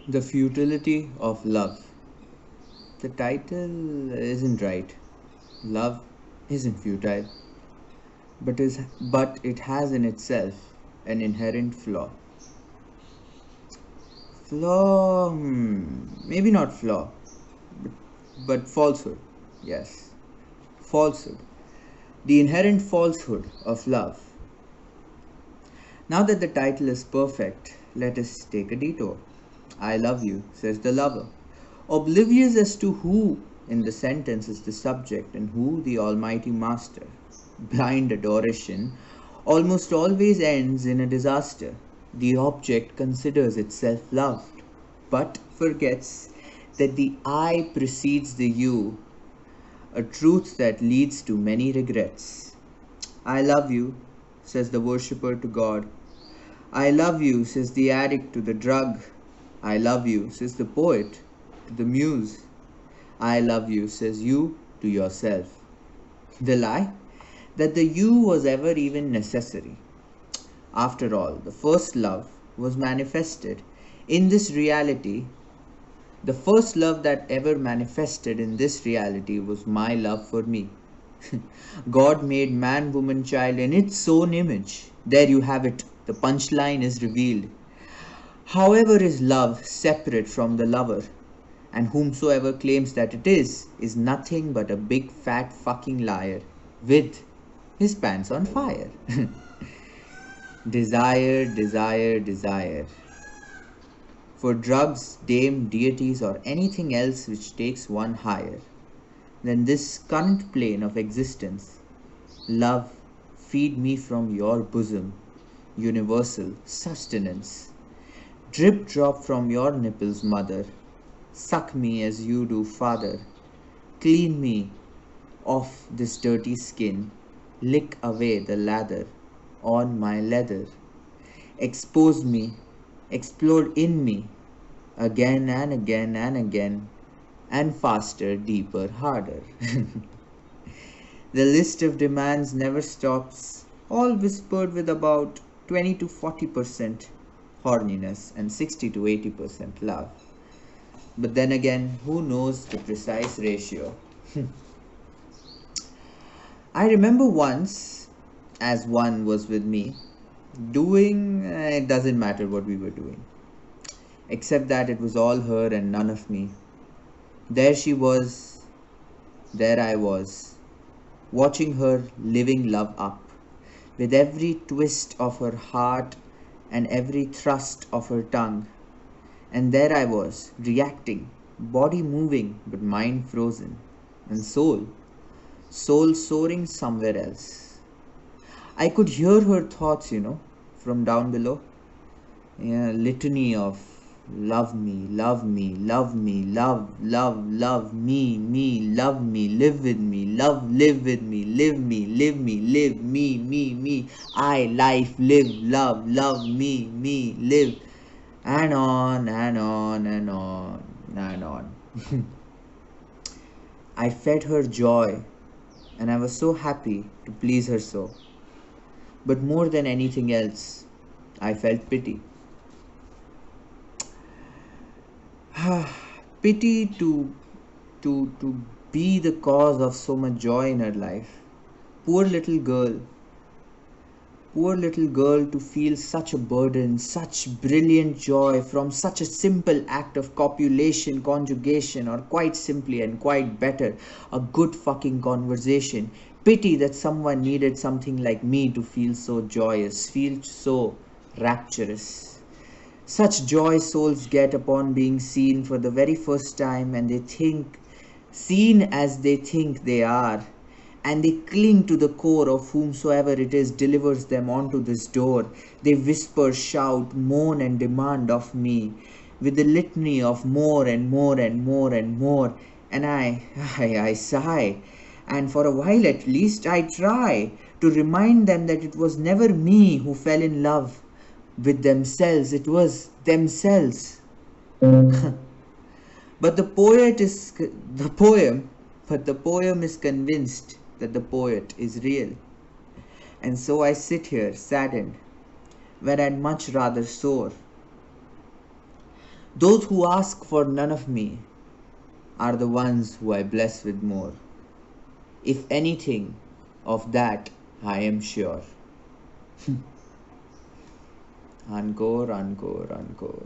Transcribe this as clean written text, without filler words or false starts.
The futility of love. The title isn't right. Love isn't futile, but it has in itself an inherent flaw. Flaw, maybe not flaw, but, but falsehood. Yes, falsehood. The inherent falsehood of love. Now that the title is perfect, let us take a detour. I love you, says the lover, oblivious as to who in the sentence is the subject and who the Almighty Master. Blind adoration almost always ends in a disaster. The object considers itself loved, but forgets that the I precedes the you, a truth that leads to many regrets. I love you, says the worshipper to God. I love you, says the addict to the drug. I love you, says the poet to the muse. I love you, says you to yourself. The lie? That the you was ever even necessary. After all, the first love was manifested in this reality. The first love that ever manifested in this reality was my love for me. God made man, woman, child in its own image. There you have it. The punchline is revealed. However, is love separate from the lover? And whomsoever claims that it is nothing but a big fat fucking liar with his pants on fire. Desire, desire, desire. For drugs, dame, deities, or anything else which takes one higher than this current plane of existence. Love, feed me from your bosom, universal sustenance. Drip drop from your nipples, mother. Suck me as you do, father. Clean me off this dirty skin. Lick away the lather on my leather. Expose me, explode in me, again and again and again, and faster, deeper, harder. The list of demands never stops, all whispered with about 20 to 40% horniness and 60 to 80% love. But then again, who knows the precise ratio? I remember once, as one was with me, doing, it doesn't matter what we were doing, except that it was all her and none of me. There she was, there I was, watching her living love up, with every twist of her heart and every thrust of her tongue. And there I was, reacting, body moving but mind frozen, and soul soaring somewhere else. I could hear her thoughts, from down below. Yeah, litany of love me, love me, love me, love me, love me, live with me, live with me, live me, live me, I, life, live, love me, live, and on and on and on and on. I fed her joy, and I was so happy to please her so. But more than anything else, I felt pity. Pity to be the cause of so much joy in her life. Poor little girl. Poor little girl to feel such a burden, such brilliant joy from such a simple act of copulation, conjugation, or quite simply and quite better, a good fucking conversation. Pity that someone needed something like me to feel so joyous, feel so rapturous. Such joy souls get upon being seen for the very first time, and they think, seen as they think they are, and they cling to the core of whomsoever it is delivers them onto this door. They whisper, shout, moan, and demand of me, with the litany of more and more and more and more, and I sigh, and for a while at least I try to remind them that it was never me who fell in love with themselves, it was themselves. But the poem is convinced that the poet is real. And so I sit here saddened, when I'd much rather soar. Those who ask for none of me are the ones who I bless with more. If anything, of that I am sure. Encore, encore, encore.